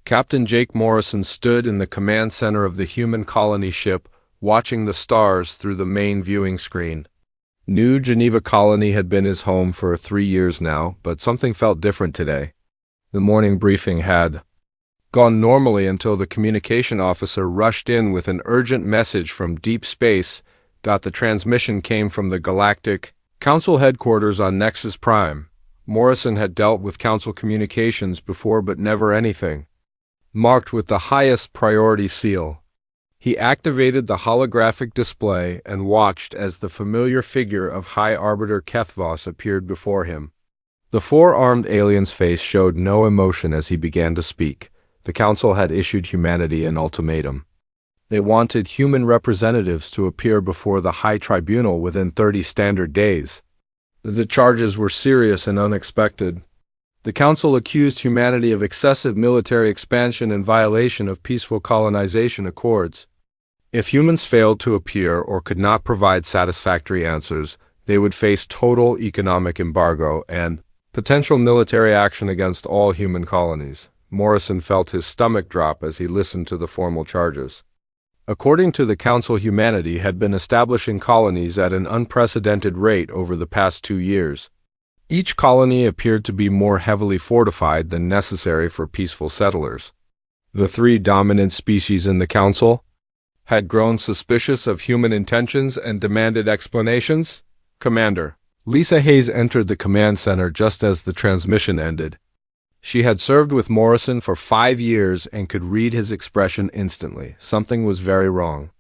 Captain Jake Morrison stood in the command center of the human colony ship, watching the stars through the main viewing screen. New Geneva Colony had been his home for 3 years now, but something felt different today. The morning briefing had gone normally until the communication officer rushed in with an urgent message from deep space. The transmission came from the Galactic Council headquarters on Nexus Prime. Morrison had dealt with Council communications before, but never anything marked with the highest priority seal. He activated the holographic display and watched as the familiar figure of High Arbiter Kethvos appeared before him. The four-armed alien's face showed no emotion as he began to speak. The Council had issued humanity an ultimatum. They wanted human representatives to appear before the High Tribunal within 30 standard days. The charges were serious and unexpected. The Council accused humanity of excessive military expansion and violation of peaceful colonization accords. If humans failed to appear or could not provide satisfactory answers, they would face total economic embargo and potential military action against all human colonies. Morrison felt his stomach drop as he listened to the formal charges. According to the Council, humanity had been establishing colonies at an unprecedented rate over the past 2 years. Each colony appeared to be more heavily fortified than necessary for peaceful settlers. The 3 dominant species in the Council had grown suspicious of human intentions and demanded explanations. Commander Lisa Hayes entered the command center just as the transmission ended. She had served with Morrison for 5 years and could read his expression instantly. Something was very wrong.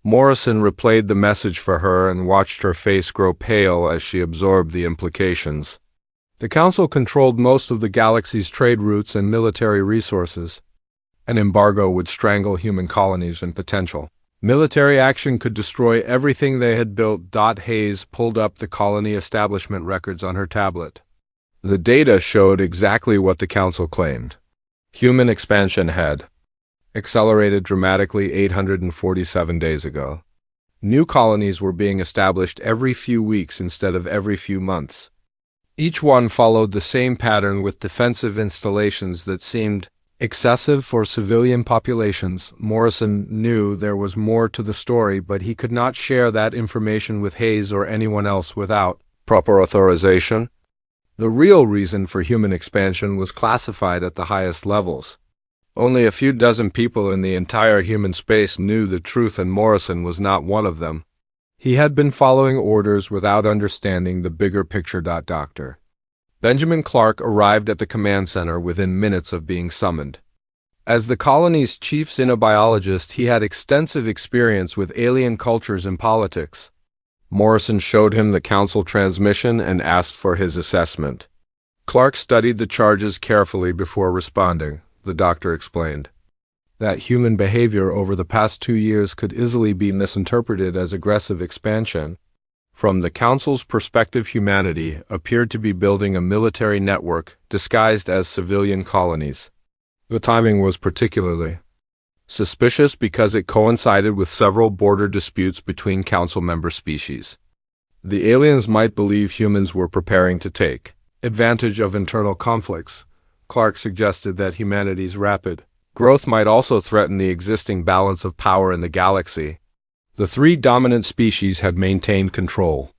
Morrison replayed the message for her and watched her face grow pale as she absorbed the implications. The Council controlled most of the galaxy's trade routes and military resources. An embargo would strangle human colonies and potential military action could destroy everything they had built. Hayes pulled up the colony establishment records on her tablet. The data showed exactly what the Council claimed. Human expansion had accelerated dramatically 847 days ago. New colonies were being established every few weeks instead of every few months. Each one followed the same pattern with defensive installations that seemed excessive for civilian populations. Morrison knew there was more to the story, but he could not share that information with Hayes or anyone else without proper authorization. The real reason for human expansion was classified at the highest levels. Only a few dozen people in the entire human space knew the truth, and Morrison was not one of them. He had been following orders without understanding the bigger picture. Dr. Benjamin Clark arrived at the command center within minutes of being summoned. As the colony's chief xenobiologist, he had extensive experience with alien cultures and politics. Morrison showed him the Council transmission and asked for his assessment. Clark studied the charges carefully before responding. The doctor explained that human behavior over the past 2 years could easily be misinterpreted as aggressive expansion. From the Council's perspective, humanity appeared to be building a military network disguised as civilian colonies. The timing was particularly suspicious because it coincided with several border disputes between Council member species. The aliens might believe humans were preparing to take advantage of internal conflicts. Clark suggested that humanity's rapid growth might also threaten the existing balance of power in the galaxy. The 3 dominant species had maintained control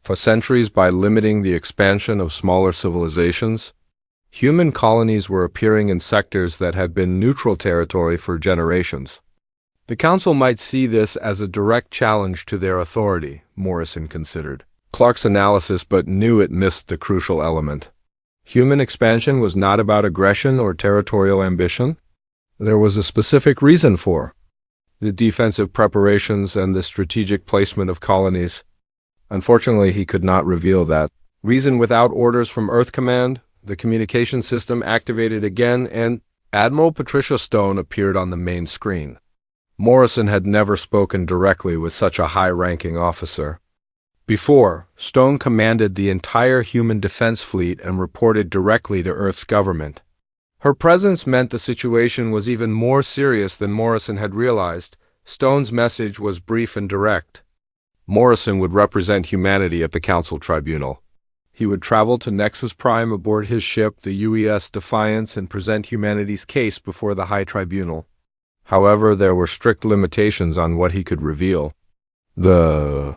for centuries by limiting the expansion of smaller civilizations. Human colonies were appearing in sectors that had been neutral territory for generations. The Council might see this as a direct challenge to their authority, Morrison considered Clark's analysis, but knew it missed the crucial element. Human expansion was not about aggression or territorial ambition. There was a specific reason for the defensive preparations and the strategic placement of colonies. Unfortunately, he could not reveal that reason without orders from Earth Command. The communication system activated again, and Admiral Patricia Stone appeared on the main screen. Morrison had never spoken directly with such a high-ranking officer before. Stone commanded the entire human defense fleet and reported directly to Earth's government. Her presence meant the situation was even more serious than Morrison had realized. Stone's message was brief and direct. Morrison would represent humanity at the Council Tribunal. He would travel to Nexus Prime aboard his ship, the UES Defiance, and present humanity's case before the High Tribunal. However, there were strict limitations on what he could reveal. The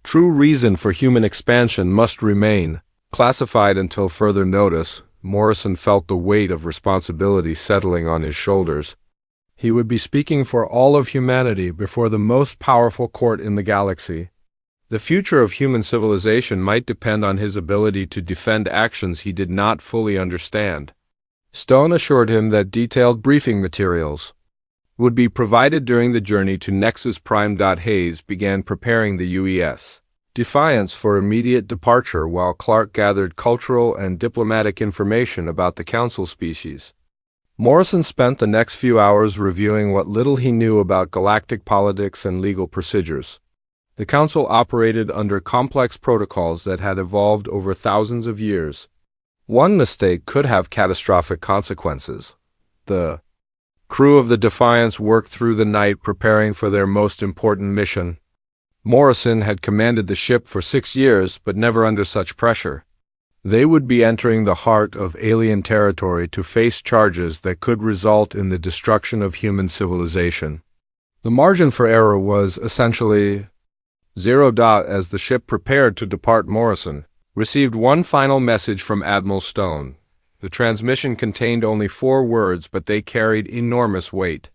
true reason for human expansion must remain classified until further notice. Morrison felt the weight of responsibility settling on his shoulders. He would be speaking for all of humanity before the most powerful court in the galaxy. The future of human civilization might depend on his ability to defend actions he did not fully understand. Stone assured him that detailed briefing materials would be provided during the journey to Nexus Prime. Hayes began preparing the UES Defiance for immediate departure while Clark gathered cultural and diplomatic information about the Council species. Morrison spent the next few hours reviewing what little he knew about galactic politics and legal procedures. The Council operated under complex protocols that had evolved over thousands of years. One mistake could have catastrophic consequences. The crew of the Defiance worked through the night preparing for their most important mission. Morrison had commanded the ship for 6 years, but never under such pressure. They would be entering the heart of alien territory to face charges that could result in the destruction of human civilization. The margin for error was essentially 0. As the ship prepared to depart, Morrison received one final message from Admiral Stone. The transmission contained only 4 words, but they carried enormous weight.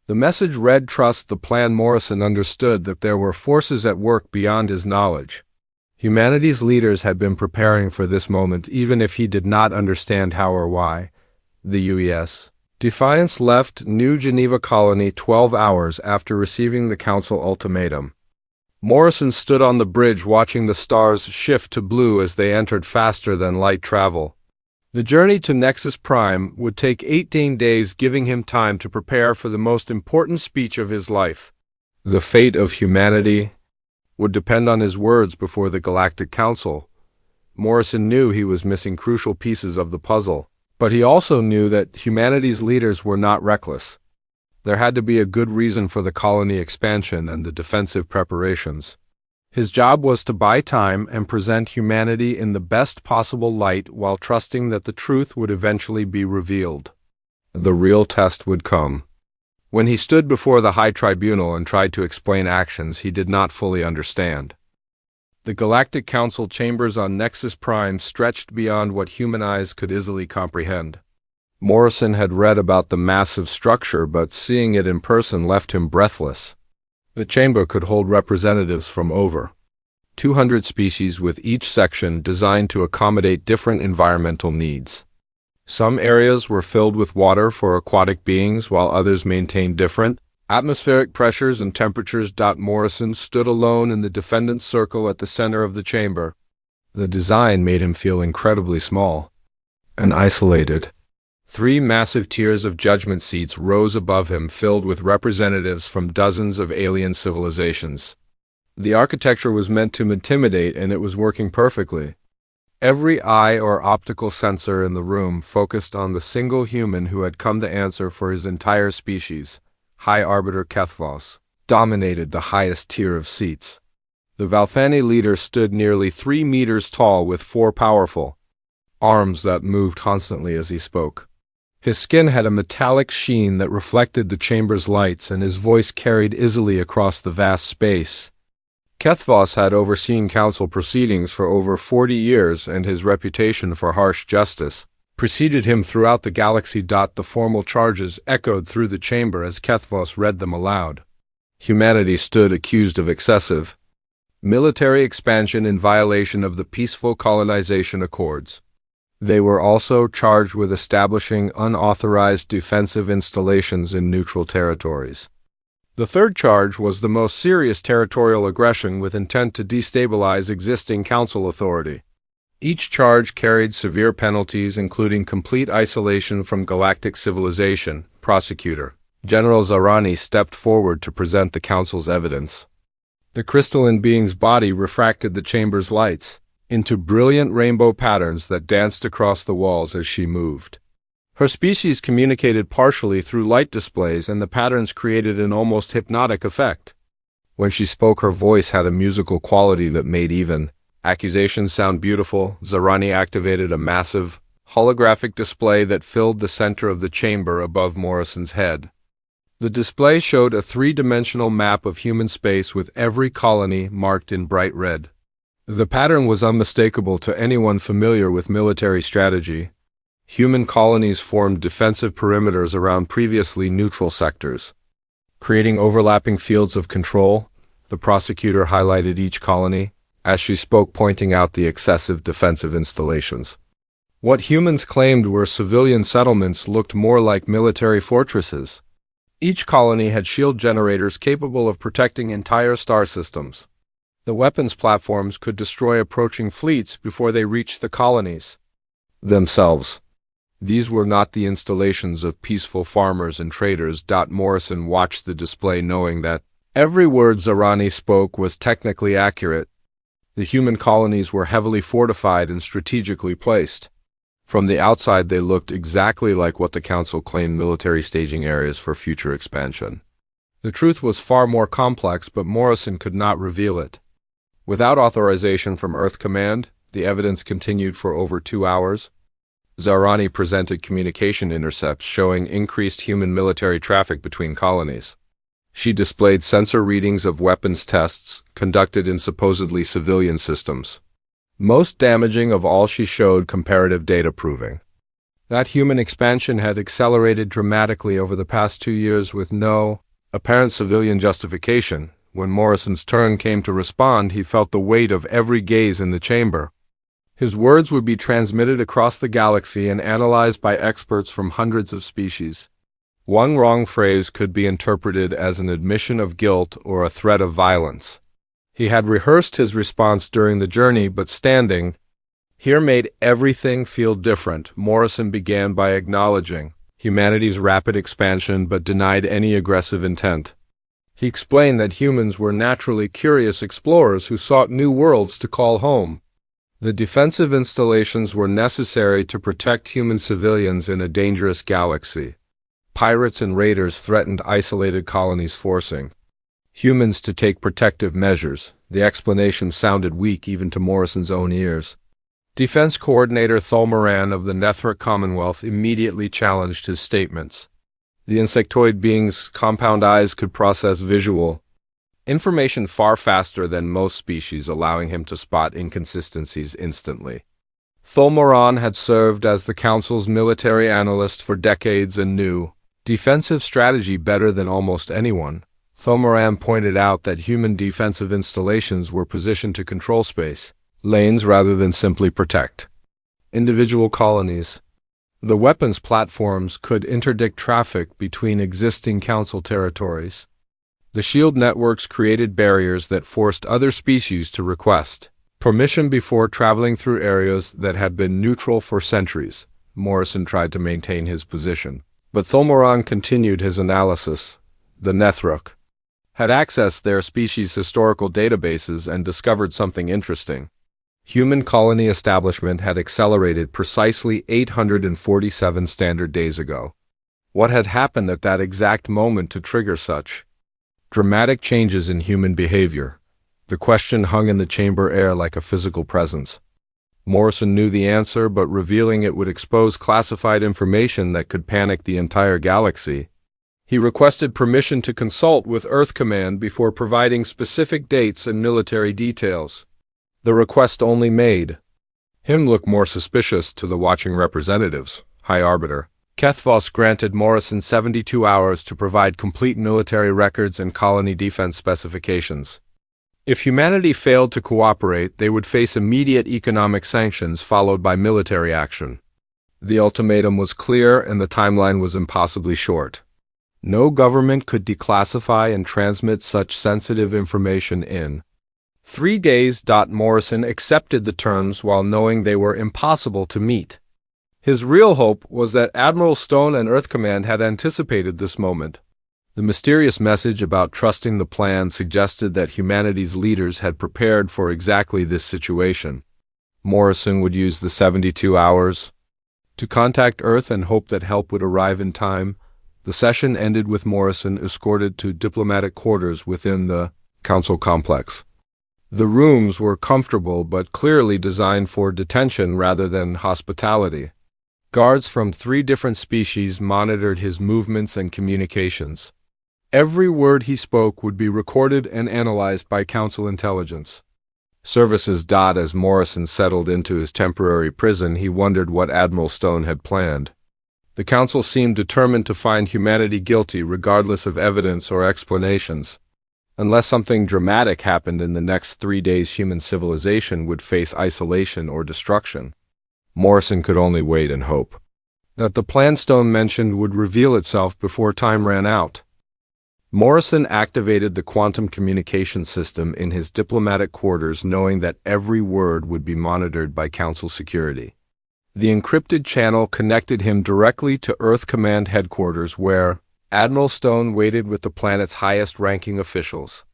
The message read, "Trust the plan." Morrison understood that there were forces at work beyond his knowledge. Humanity's leaders had been preparing for this moment, even if he did not understand how or why. The UES Defiance left New Geneva Colony 12 hours after receiving the Council ultimatum. Morrison stood on the bridge watching the stars shift to blue as they entered faster than light travel. The journey to Nexus Prime would take 18 days, giving him time to prepare for the most important speech of his life. The fate of humanity would depend on his words before the Galactic Council. Morrison knew he was missing crucial pieces of the puzzle, but he also knew that humanity's leaders were not reckless. There had to be a good reason for the colony expansion and the defensive preparations. His job was to buy time and present humanity in the best possible light while trusting that the truth would eventually be revealed. The real test would come when he stood before the High Tribunal and tried to explain actions he did not fully understand. The Galactic Council chambers on Nexus Prime stretched beyond what human eyes could easily comprehend. Morrison had read about the massive structure, but seeing it in person left him breathless. The chamber could hold representatives from over 200 species, with each section designed to accommodate different environmental needs. Some areas were filled with water for aquatic beings, while others maintained different atmospheric pressures and temperatures. Morrison stood alone in the defendant's circle at the center of the chamber. The design made him feel incredibly small and isolated. 3 massive tiers of judgment seats rose above him, filled with representatives from dozens of alien civilizations. The architecture was meant to intimidate, and it was working perfectly. Every eye or optical sensor in the room focused on the single human who had come to answer for his entire species. High Arbiter Kethvos dominated the highest tier of seats. The Valthani leader stood nearly 3 meters tall with 4 powerful arms that moved constantly as he spoke. His skin had a metallic sheen that reflected the chamber's lights, and his voice carried easily across the vast space. Kethvos had overseen council proceedings for over 40 years, and his reputation for harsh justice preceded him throughout the galaxy. The formal charges echoed through the chamber as Kethvos read them aloud. Humanity stood accused of excessive military expansion in violation of the peaceful colonization accords. They were also charged with establishing unauthorized defensive installations in neutral territories. The third charge was the most serious territorial aggression with intent to destabilize existing council authority. Each charge carried severe penalties, including complete isolation from galactic civilization. Prosecutor General Zarani stepped forward to present the council's evidence. The crystalline being's body refracted the chamber's lights into brilliant rainbow patterns that danced across the walls as she moved. Her species communicated partially through light displays, and the patterns created an almost hypnotic effect. When she spoke, her voice had a musical quality that made even Accusations sound beautiful. Zarani activated a massive, holographic display that filled the center of the chamber above Morrison's head. The display showed a three-dimensional map of human space with every colony marked in bright red. The pattern was unmistakable to anyone familiar with military strategy. Human colonies formed defensive perimeters around previously neutral sectors, creating overlapping fields of control. The prosecutor highlighted each colony as she spoke, pointing out the excessive defensive installations. What humans claimed were civilian settlements looked more like military fortresses. Each colony had shield generators capable of protecting entire star systems. The weapons platforms could destroy approaching fleets before they reached the colonies themselves. These were not the installations of peaceful farmers and traders. Morrison watched the display, knowing that every word Zarani spoke was technically accurate. The human colonies were heavily fortified and strategically placed. From the outside, they looked exactly like what the Council claimed military staging areas for future expansion. The truth was far more complex, but Morrison could not reveal it. Without authorization from Earth Command, the evidence continued for over 2 hours. Zarani presented communication intercepts showing increased human military traffic between colonies. She displayed sensor readings of weapons tests conducted in supposedly civilian systems. Most damaging of all, she showed comparative data proving that human expansion had accelerated dramatically over the past 2 years with no apparent civilian justification. When Morrison's turn came to respond, he felt the weight of every gaze in the chamber. His words would be transmitted across the galaxy and analyzed by experts from hundreds of species. One wrong phrase could be interpreted as an admission of guilt or a threat of violence. He had rehearsed his response during the journey, but standing here made everything feel different. Morrison began by acknowledging humanity's rapid expansion but denied any aggressive intent. He explained that humans were naturally curious explorers who sought new worlds to call home. The defensive installations were necessary to protect human civilians in a dangerous galaxy. Pirates and raiders threatened isolated colonies, forcing humans to take protective measures. The explanation sounded weak even to Morrison's own ears. Defense Coordinator Thulmaran of the Nethric Commonwealth immediately challenged his statements. The insectoid being's compound eyes could process visual information far faster than most species, allowing him to spot inconsistencies instantly. Thulmaran had served as the Council's military analyst for decades and knew defensive strategy better than almost anyone. Thulmaran pointed out that human defensive installations were positioned to control space lanes rather than simply protect individual colonies. The weapons platforms could interdict traffic between existing Council territories. The shield networks created barriers that forced other species to request permission before traveling through areas that had been neutral for centuries. Morrison tried to maintain his position, but Thulmaran continued his analysis. The Nethric had accessed their species' historical databases and discovered something interesting. Human colony establishment had accelerated precisely 847 standard days ago. What had happened at that exact moment to trigger such dramatic changes in human behavior? The question hung in the chamber air like a physical presence. Morrison knew the answer, but revealing it would expose classified information that could panic the entire galaxy. He requested permission to consult with Earth Command before providing specific dates and military details. The request only made him look more suspicious to the watching representatives. High Arbiter Kethvos granted Morrison 72 hours to provide complete military records and colony defense specifications. If humanity failed to cooperate, they would face immediate economic sanctions followed by military action. The ultimatum was clear and the timeline was impossibly short. No government could declassify and transmit such sensitive information in 3 days. Morrison accepted the terms while knowing they were impossible to meet. His real hope was that Admiral Stone and Earth Command had anticipated this moment. The mysterious message about trusting the plan suggested that humanity's leaders had prepared for exactly this situation. Morrison would use the 72 hours to contact Earth and hope that help would arrive in time. The session ended with Morrison escorted to diplomatic quarters within the Council complex. The rooms were comfortable but clearly designed for detention rather than hospitality. Guards from 3 different species monitored his movements and communications. Every word he spoke would be recorded and analyzed by Council intelligence. Services. As Morrison settled into his temporary prison, he wondered what Admiral Stone had planned. The Council seemed determined to find humanity guilty regardless of evidence or explanations. Unless something dramatic happened in the next 3 days, human civilization would face isolation or destruction. Morrison could only wait and hope that the plan Stone mentioned would reveal itself before time ran out. Morrison activated the quantum communication system in his diplomatic quarters, knowing that every word would be monitored by Council security. The encrypted channel connected him directly to Earth Command Headquarters, where Admiral Stone waited with the planet's highest-ranking officials.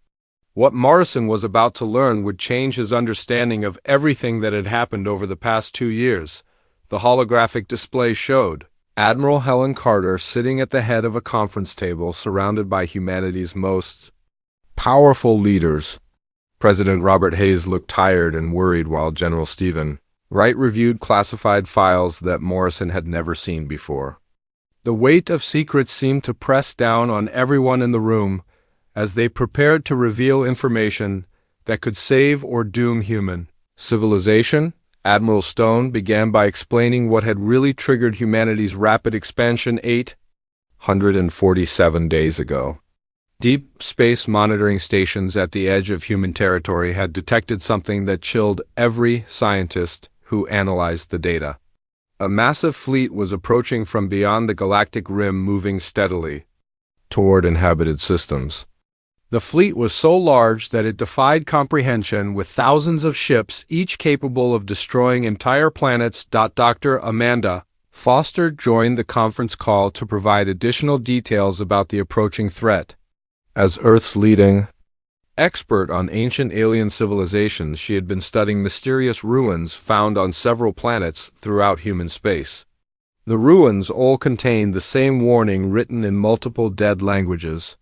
What Morrison was about to learn would change his understanding of everything that had happened over the past 2 years. The holographic display showed Admiral Helen Carter sitting at the head of a conference table surrounded by humanity's most powerful leaders. President Robert Hayes looked tired and worried while General Stephen Wright reviewed classified files that Morrison had never seen before. The weight of secrets seemed to press down on everyone in the room as they prepared to reveal information that could save or doom human civilization. Admiral Stone began by explaining what had really triggered humanity's rapid expansion 847 days ago. Deep space monitoring stations at the edge of human territory had detected something that chilled every scientist who analyzed the data. A massive fleet was approaching from beyond the galactic rim, moving steadily toward inhabited systems. The fleet was so large that it defied comprehension, with thousands of ships, each capable of destroying entire planets. Dr. Amanda Foster joined the conference call to provide additional details about the approaching threat. As Earth's leading expert on ancient alien civilizations, she had been studying mysterious ruins found on several planets throughout human space. The ruins all contained the same warning written in multiple dead languages.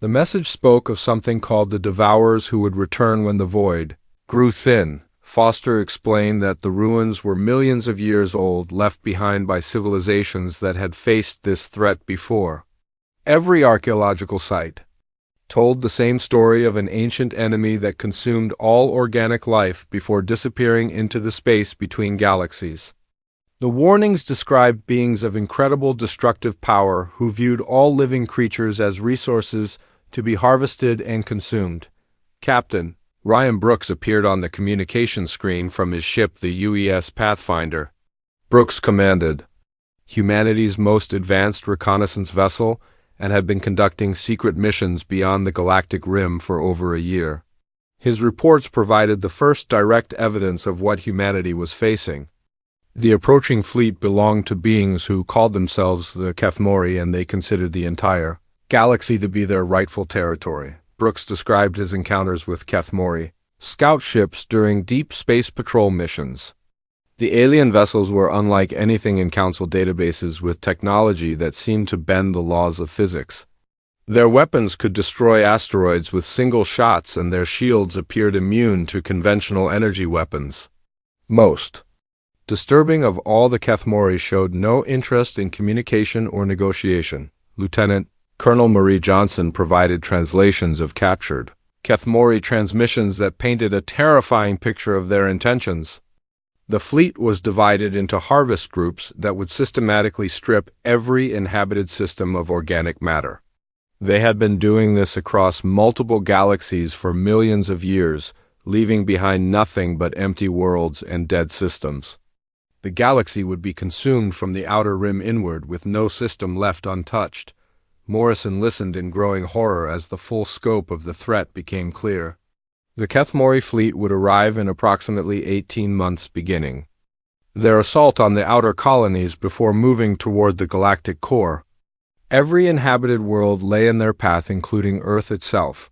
The message spoke of something called the Devourers who would return when the void grew thin. Foster explained that the ruins were millions of years old, left behind by civilizations that had faced this threat before. Every archaeological site told the same story of an ancient enemy that consumed all organic life before disappearing into the space between galaxies. The warnings described beings of incredible destructive power who viewed all living creatures as resources to be harvested and consumed. Captain Ryan Brooks appeared on the communication screen from his ship, the UES Pathfinder. Brooks commanded humanity's most advanced reconnaissance vessel and had been conducting secret missions beyond the galactic rim for over a year. His reports provided the first direct evidence of what humanity was facing. The approaching fleet belonged to beings who called themselves the Kethmori, and they considered the entire galaxy to be their rightful territory. Brooks described his encounters with Kethmori scout ships during deep space patrol missions. The alien vessels were unlike anything in Council databases, with technology that seemed to bend the laws of physics. Their weapons could destroy asteroids with single shots, and their shields appeared immune to conventional energy weapons. Most disturbing of all, the Kethmori showed no interest in communication or negotiation. Lieutenant Colonel Marie Johnson provided translations of captured Kethmori transmissions that painted a terrifying picture of their intentions. The fleet was divided into harvest groups that would systematically strip every inhabited system of organic matter. They had been doing this across multiple galaxies for millions of years, leaving behind nothing but empty worlds and dead systems. The galaxy would be consumed from the outer rim inward, with no system left untouched. Morrison listened in growing horror as the full scope of the threat became clear. The Kethmori fleet would arrive in approximately 18 months beginning their assault on the outer colonies before moving toward the galactic core. Every inhabited world lay in their path, including Earth itself.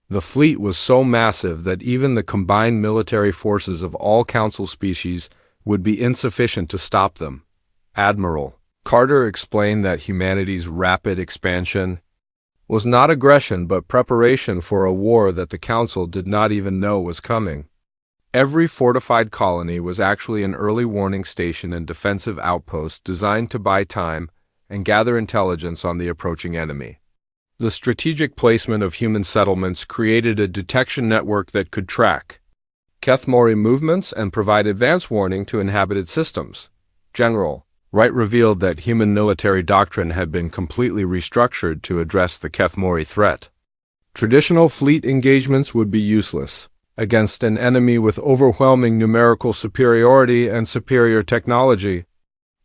The fleet was so massive that even the combined military forces of all Council species would be insufficient to stop them. Admiral Carter explained that humanity's rapid expansion was not aggression but preparation for a war that the Council did not even know was coming. Every fortified colony was actually an early warning station and defensive outpost designed to buy time and gather intelligence on the approaching enemy. The strategic placement of human settlements created a detection network that could track Kethmori movements and provide advance warning to inhabited systems. General Wright revealed that human military doctrine had been completely restructured to address the Kethmori threat. Traditional fleet engagements would be useless against an enemy with overwhelming numerical superiority and superior technology.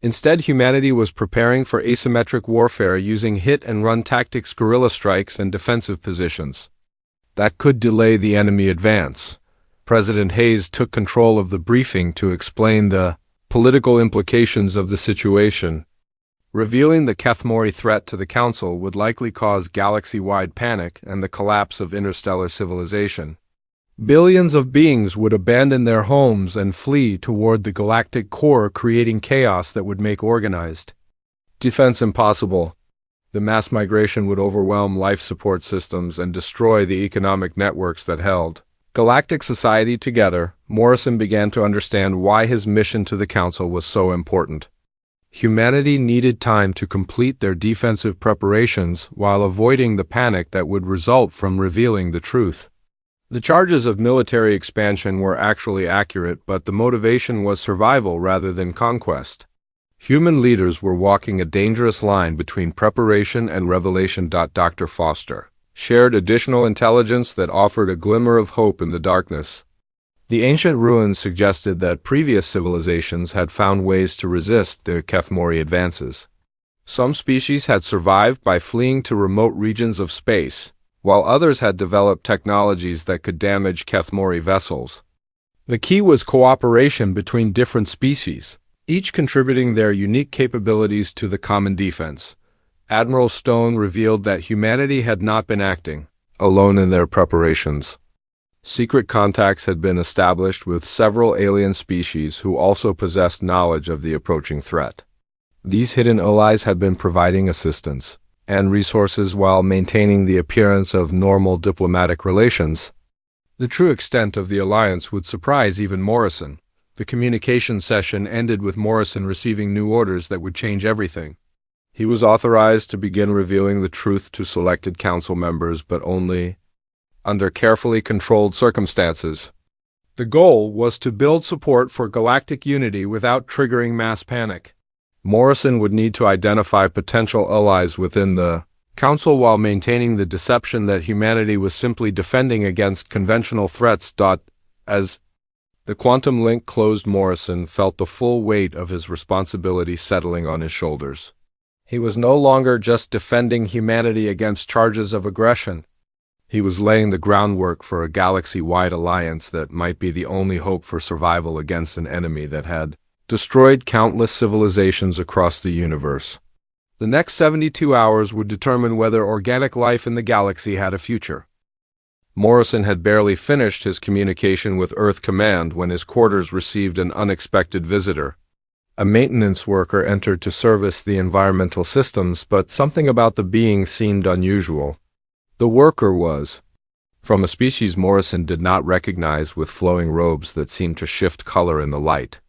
Instead, humanity was preparing for asymmetric warfare using hit-and-run tactics, guerrilla strikes, and defensive positions that could delay the enemy advance. President Hayes took control of the briefing to explain the political implications of the situation. Revealing the Kethmori threat to the Council would likely cause galaxy-wide panic and the collapse of interstellar civilization. Billions of beings would abandon their homes and flee toward the galactic core, creating chaos that would make organized defense impossible. The mass migration would overwhelm life support systems and destroy the economic networks that held galactic society together. Morrison began to understand why his mission to the Council was so important. Humanity needed time to complete their defensive preparations while avoiding the panic that would result from revealing the truth. The charges of military expansion were actually accurate, but the motivation was survival rather than conquest. Human leaders were walking a dangerous line between preparation and revelation. Dr. Foster shared additional intelligence that offered a glimmer of hope in the darkness. The ancient ruins suggested that previous civilizations had found ways to resist the Kethmori advances. Some species had survived by fleeing to remote regions of space, while others had developed technologies that could damage Kethmori vessels. The key was cooperation between different species, each contributing their unique capabilities to the common defense. Admiral Stone revealed that humanity had not been acting alone in their preparations. Secret contacts had been established with several alien species who also possessed knowledge of the approaching threat. These hidden allies had been providing assistance and resources while maintaining the appearance of normal diplomatic relations. The true extent of the alliance would surprise even Morrison. The communication session ended with Morrison receiving new orders that would change everything. He was authorized to begin revealing the truth to selected council members, but only under carefully controlled circumstances. The goal was to build support for galactic unity without triggering mass panic. Morrison would need to identify potential allies within the Council while maintaining the deception that humanity was simply defending against conventional threats. As the quantum link closed, Morrison felt the full weight of his responsibility settling on his shoulders. He was no longer just defending humanity against charges of aggression. He was laying the groundwork for a galaxy-wide alliance that might be the only hope for survival against an enemy that had destroyed countless civilizations across the universe. The next 72 hours would determine whether organic life in the galaxy had a future. Morrison had barely finished his communication with Earth Command when his quarters received an unexpected visitor. A maintenance worker entered to service the environmental systems, but something about the being seemed unusual. The worker was from a species Morrison did not recognize, with flowing robes that seemed to shift color in the light.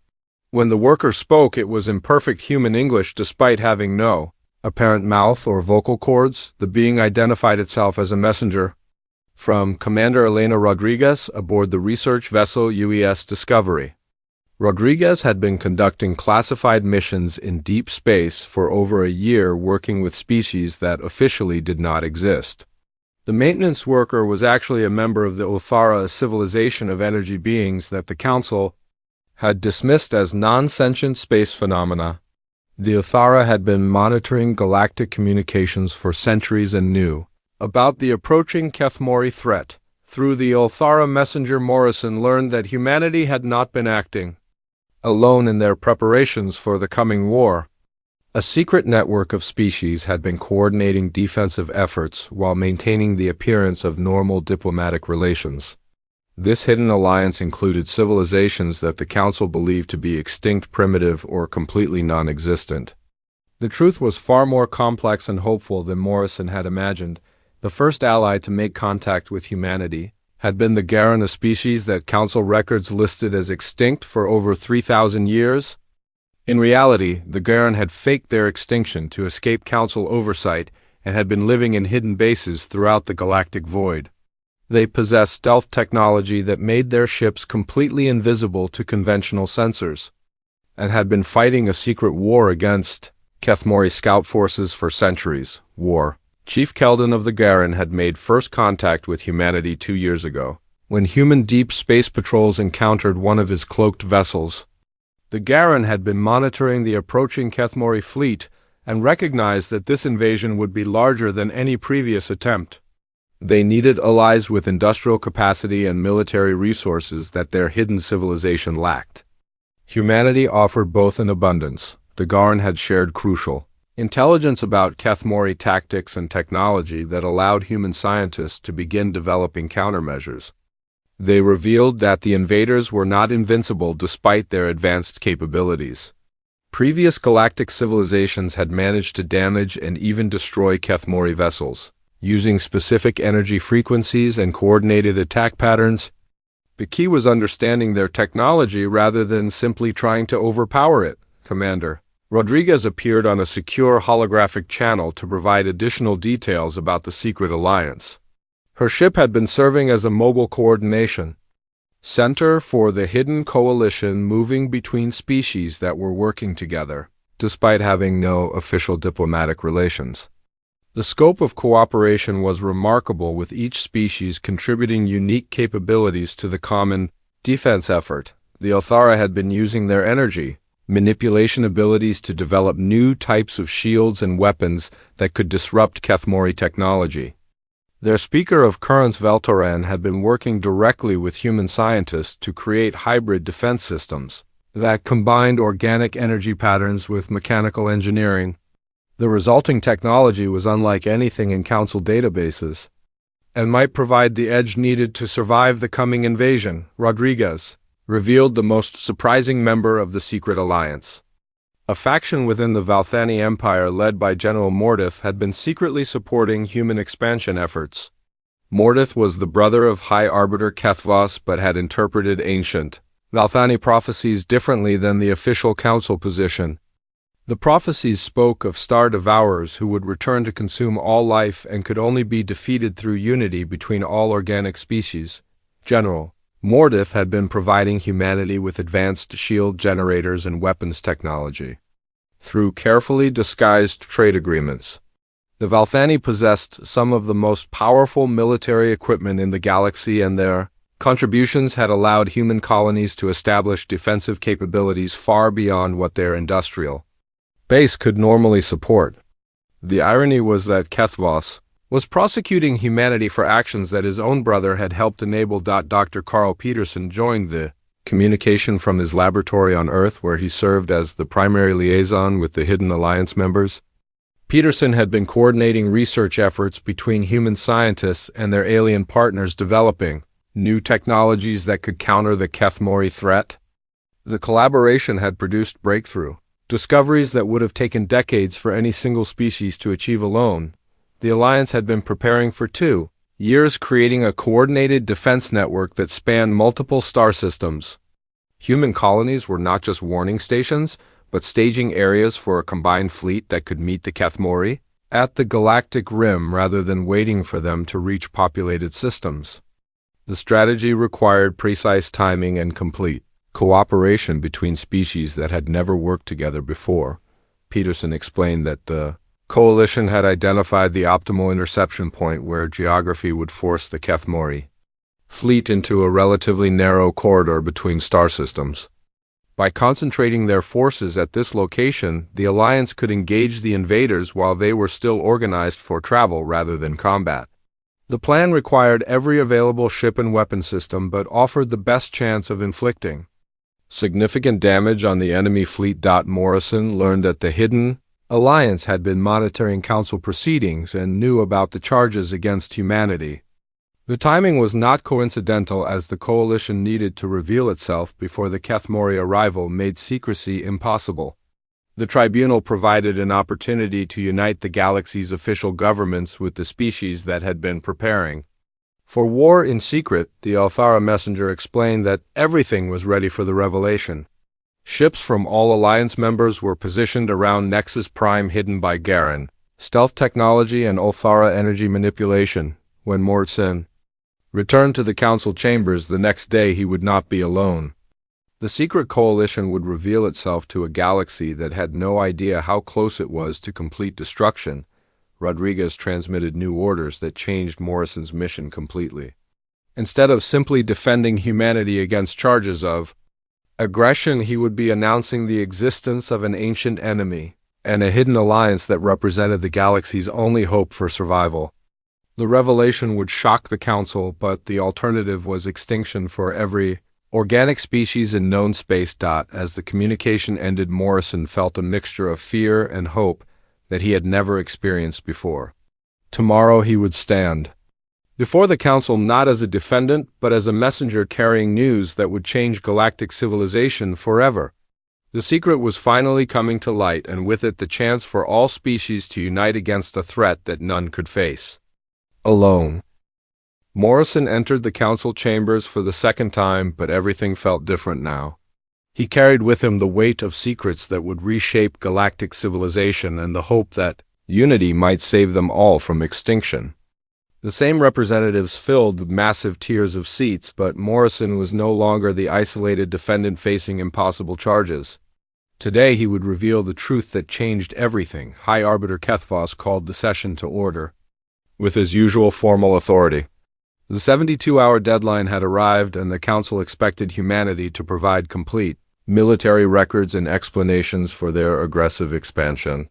When the worker spoke, it was in perfect human English despite having no apparent mouth or vocal cords. The being identified itself as a messenger from Commander Elena Rodriguez aboard the research vessel UES Discovery. Rodriguez had been conducting classified missions in deep space for over a year, working with species that officially did not exist. The maintenance worker was actually a member of the Uthara, a civilization of energy beings that the Council had dismissed as non-sentient space phenomena. The Uthara had been monitoring galactic communications for centuries and knew about the approaching Kethmori threat. Through the Uthara messenger, Morrison learned that humanity had not been acting alone in their preparations for the coming war. A secret network of species had been coordinating defensive efforts while maintaining the appearance of normal diplomatic relations. This hidden alliance included civilizations that the Council believed to be extinct, primitive, or completely non-existent. The truth was far more complex and hopeful than Morrison had imagined. The first ally to make contact with humanity had been the Garen, a species that Council records listed as extinct for over 3,000 years. In reality, the Garen had faked their extinction to escape Council oversight and had been living in hidden bases throughout the galactic void. They possessed stealth technology that made their ships completely invisible to conventional sensors, and had been fighting a secret war against Kethmori scout forces for centuries. War. Chief Keldon of the Garen had made first contact with humanity 2 years ago, when human deep space patrols encountered one of his cloaked vessels. The Garen had been monitoring the approaching Kethmori fleet and recognized that this invasion would be larger than any previous attempt. They needed allies with industrial capacity and military resources that their hidden civilization lacked. Humanity offered both in abundance. The Garen had shared crucial intelligence about Kethmori tactics and technology that allowed human scientists to begin developing countermeasures. They revealed that the invaders were not invincible despite their advanced capabilities. Previous galactic civilizations had managed to damage and even destroy Kethmori vessels, using specific energy frequencies and coordinated attack patterns. The key was understanding their technology rather than simply trying to overpower it. Commander Rodriguez appeared on a secure holographic channel to provide additional details about the secret alliance. Her ship had been serving as a mobile coordination center for the hidden coalition moving between species that were working together, despite having no official diplomatic relations. The scope of cooperation was remarkable, with each species contributing unique capabilities to the common defense effort. The Othara had been using their energy manipulation abilities to develop new types of shields and weapons that could disrupt Kethmori technology. Their speaker of currents, Veltoran, had been working directly with human scientists to create hybrid defense systems that combined organic energy patterns with mechanical engineering. The resulting technology was unlike anything in Council databases and might provide the edge needed to survive the coming invasion. Rodriguez revealed the most surprising member of the secret alliance. A faction within the Valthani Empire led by General Mordith had been secretly supporting human expansion efforts. Mordith was the brother of High Arbiter Kethvos but had interpreted ancient Valthani prophecies differently than the official council position. The prophecies spoke of star devourers who would return to consume all life and could only be defeated through unity between all organic species. General Mordith had been providing humanity with advanced shield generators and weapons technology through carefully disguised trade agreements. The Valthani possessed some of the most powerful military equipment in the galaxy, and their contributions had allowed human colonies to establish defensive capabilities far beyond what their industrial base could normally support. The irony was that Kethvos was prosecuting humanity for actions that his own brother had helped enable. Dr. Carl Peterson joined the communication from his laboratory on Earth, where he served as the primary liaison with the Hidden Alliance members. Peterson had been coordinating research efforts between human scientists and their alien partners, developing new technologies that could counter the Kethmori threat. The collaboration had produced breakthrough discoveries that would have taken decades for any single species to achieve alone. The Alliance had been preparing for 2 years, creating a coordinated defense network that spanned multiple star systems. Human colonies were not just warning stations, but staging areas for a combined fleet that could meet the Kethmori at the galactic rim rather than waiting for them to reach populated systems. The strategy required precise timing and complete cooperation between species that had never worked together before. Peterson explained that the coalition had identified the optimal interception point where geography would force the Kethmori fleet into a relatively narrow corridor between star systems. By concentrating their forces at this location, the Alliance could engage the invaders while they were still organized for travel rather than combat. The plan required every available ship and weapon system but offered the best chance of inflicting significant damage on the enemy fleet. Morrison learned that the Hidden Alliance had been monitoring council proceedings and knew about the charges against humanity. The timing was not coincidental, as the coalition needed to reveal itself before the Kethmori arrival made secrecy impossible. The Tribunal provided an opportunity to unite the galaxy's official governments with the species that had been preparing for war in secret. The Althara messenger explained that everything was ready for the revelation. Ships from all Alliance members were positioned around Nexus Prime, hidden by Garen, stealth technology, and Althara energy manipulation. When Morrison returned to the Council chambers the next day, he would not be alone. The secret coalition would reveal itself to a galaxy that had no idea how close it was to complete destruction. Rodriguez transmitted new orders that changed Morrison's mission completely. Instead of simply defending humanity against charges of aggression, he would be announcing the existence of an ancient enemy and a hidden alliance that represented the galaxy's only hope for survival. The revelation would shock the Council, but the alternative was extinction for every organic species in known space. As the communication ended, Morrison felt a mixture of fear and hope that he had never experienced before. Tomorrow he would stand before the Council not as a defendant, but as a messenger carrying news that would change galactic civilization forever. The secret was finally coming to light, and with it the chance for all species to unite against a threat that none could face alone. Morrison entered the Council chambers for the second time, but everything felt different now. He carried with him the weight of secrets that would reshape galactic civilization and the hope that unity might save them all from extinction. The same representatives filled the massive tiers of seats, but Morrison was no longer the isolated defendant facing impossible charges. Today he would reveal the truth that changed everything. High Arbiter Kethvos called the session to order with his usual formal authority. The 72-hour deadline had arrived, and the Council expected humanity to provide complete military records and explanations for their aggressive expansion.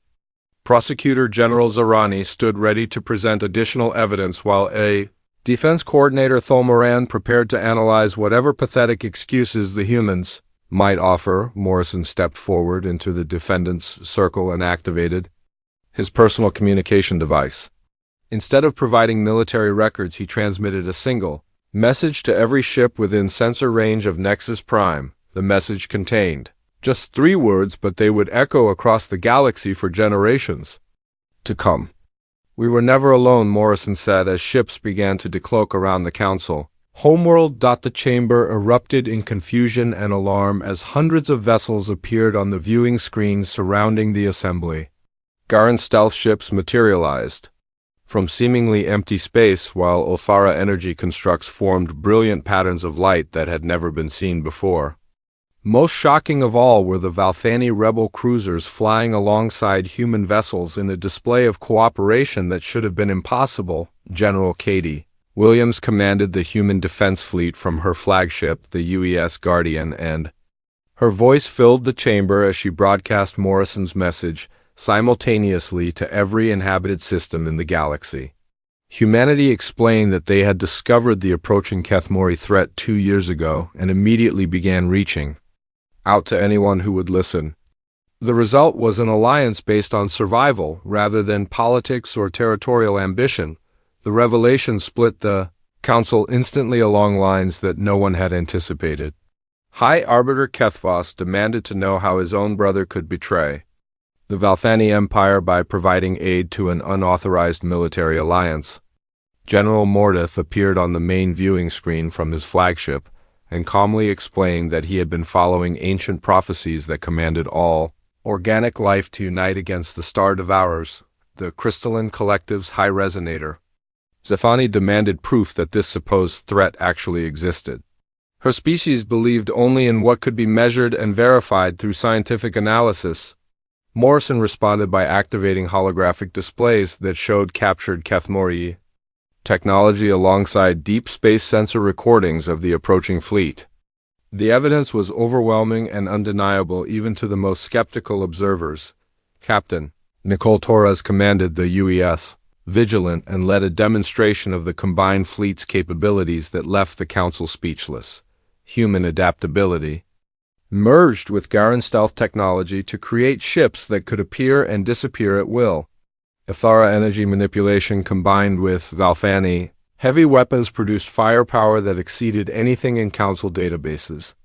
Prosecutor General Zarani stood ready to present additional evidence, while a defense coordinator Thulmoran prepared to analyze whatever pathetic excuses the humans might offer. Morrison stepped forward into the defendant's circle and activated his personal communication device. Instead of providing military records, he transmitted a single message to every ship within sensor range of Nexus Prime. The message contained just 3 words, but they would echo across the galaxy for generations to come. "We were never alone," Morrison said as ships began to decloak around the Council. Homeworld. The chamber erupted in confusion and alarm as hundreds of vessels appeared on the viewing screens surrounding the assembly. Garen stealth ships materialized from seemingly empty space, while Althara energy constructs formed brilliant patterns of light that had never been seen before. Most shocking of all were the Valthani rebel cruisers flying alongside human vessels in a display of cooperation that should have been impossible. General Katie Williams commanded the human defense fleet from her flagship, the UES Guardian, and her voice filled the chamber as she broadcast Morrison's message simultaneously to every inhabited system in the galaxy. Humanity explained that they had discovered the approaching Kethmori threat 2 years ago and immediately began reaching out to anyone who would listen. The result was an alliance based on survival rather than politics or territorial ambition. The revelation split the Council instantly along lines that no one had anticipated. High Arbiter Kethvos demanded to know how his own brother could betray the Valthani Empire by providing aid to an unauthorized military alliance. General Mordeth appeared on the main viewing screen from his flagship and calmly explained that he had been following ancient prophecies that commanded all organic life to unite against the Star Devourers, the Crystalline Collective's High Resonator. Zephani demanded proof that this supposed threat actually existed. Her species believed only in what could be measured and verified through scientific analysis. Morrison responded by activating holographic displays that showed captured Kethmori technology alongside deep space sensor recordings of the approaching fleet. The evidence was overwhelming and undeniable even to the most skeptical observers. Captain Nicole Torres commanded the UES Vigilant and led a demonstration of the combined fleet's capabilities that left the Council speechless. Human adaptability merged with Garen stealth technology to create ships that could appear and disappear at will. Ithara energy manipulation combined with Valthani heavy weapons produced firepower that exceeded anything in Council databases.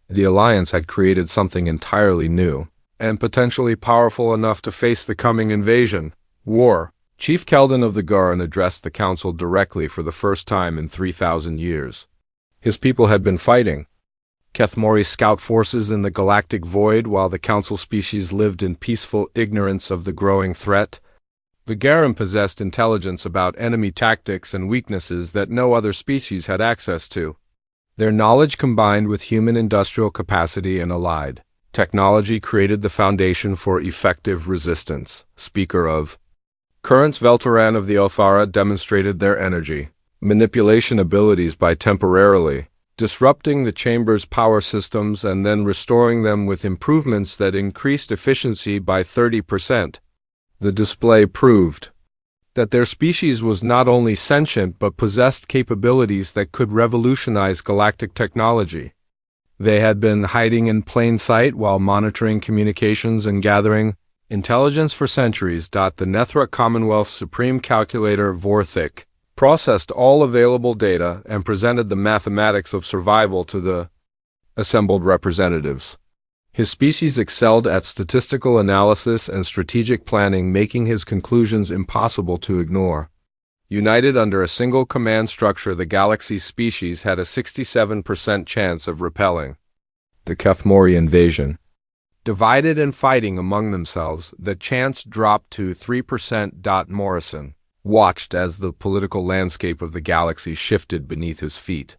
The Alliance had created something entirely new, and potentially powerful enough to face the coming invasion. War. Chief Keldon of the Gurren addressed the council directly for the first time in 3,000 years. His people had been fighting Kethmori scout forces in the galactic void while the council species lived in peaceful ignorance of the growing threat. The Gurren possessed intelligence about enemy tactics and weaknesses that no other species had access to. Their knowledge combined with human industrial capacity and allied technology created the foundation for effective resistance. Speaker of Currents Velteran of the Othara demonstrated their energy manipulation abilities by temporarily disrupting the chamber's power systems and then restoring them with improvements that increased efficiency by 30%. The display proved that their species was not only sentient but possessed capabilities that could revolutionize galactic technology. They had been hiding in plain sight while monitoring communications and gathering intelligence for centuries. The Nethra Commonwealth's Supreme Calculator Vorthik processed all available data and presented the mathematics of survival to the assembled representatives. His species excelled at statistical analysis and strategic planning, making his conclusions impossible to ignore. United under a single command structure, the galaxy's species had a 67% chance of repelling the Kethmori invasion. Divided and fighting among themselves, the chance dropped to 3%. Morrison watched as the political landscape of the galaxy shifted beneath his feet.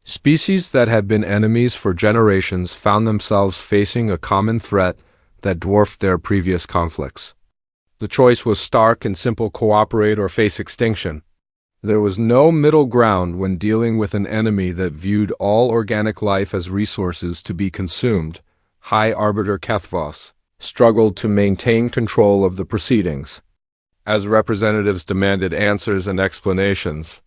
Species that had been enemies for generations found themselves facing a common threat that dwarfed their previous conflicts. The choice was stark and simple: cooperate or face extinction. There was no middle ground when dealing with an enemy that viewed all organic life as resources to be consumed. High Arbiter Kethvos struggled to maintain control of the proceedings as representatives demanded answers and explanations.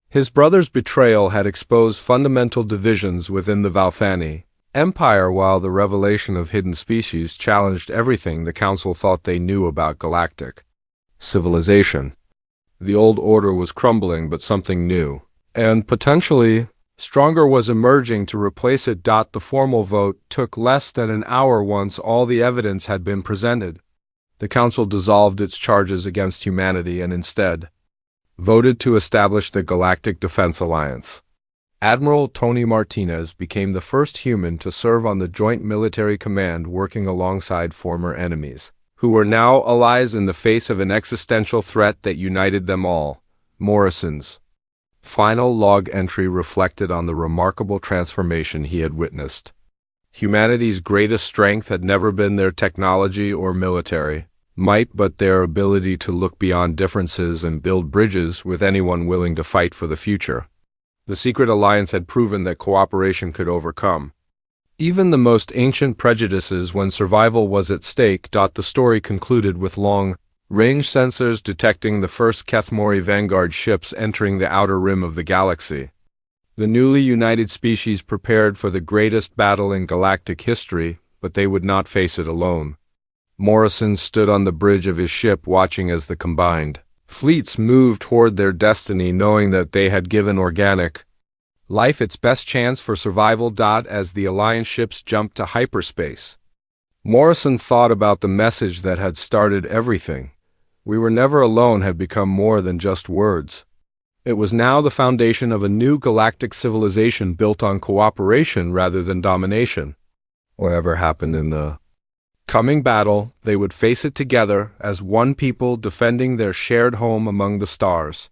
His brother's betrayal had exposed fundamental divisions within the Valthani Empire, while the revelation of hidden species challenged everything the Council thought they knew about galactic civilization. The old order was crumbling, but something new, and potentially stronger, was emerging to replace it. The formal vote took less than an hour once all the evidence had been presented. The Council dissolved its charges against humanity and instead voted to establish the Galactic Defense Alliance. Admiral Tony Martinez became the first human to serve on the Joint Military Command, working alongside former enemies, who were now allies in the face of an existential threat that united them all. Morrison's final log entry reflected on the remarkable transformation he had witnessed. Humanity's greatest strength had never been their technology or military might, but their ability to look beyond differences and build bridges with anyone willing to fight for the future. The secret alliance had proven that cooperation could overcome even the most ancient prejudices when survival was at stake. The story concluded with long-range sensors detecting the first Kethmori Vanguard ships entering the outer rim of the galaxy. The newly united species prepared for the greatest battle in galactic history, but they would not face it alone. Morrison stood on the bridge of his ship watching as the combined fleets moved toward their destiny, knowing that they had given organic life its best chance for survival. As the Alliance ships jumped to hyperspace, Morrison thought about the message that had started everything. "We were never alone" had become more than just words. It was now the foundation of a new galactic civilization built on cooperation rather than domination. Whatever happened in the coming battle, they would face it together as one people defending their shared home among the stars.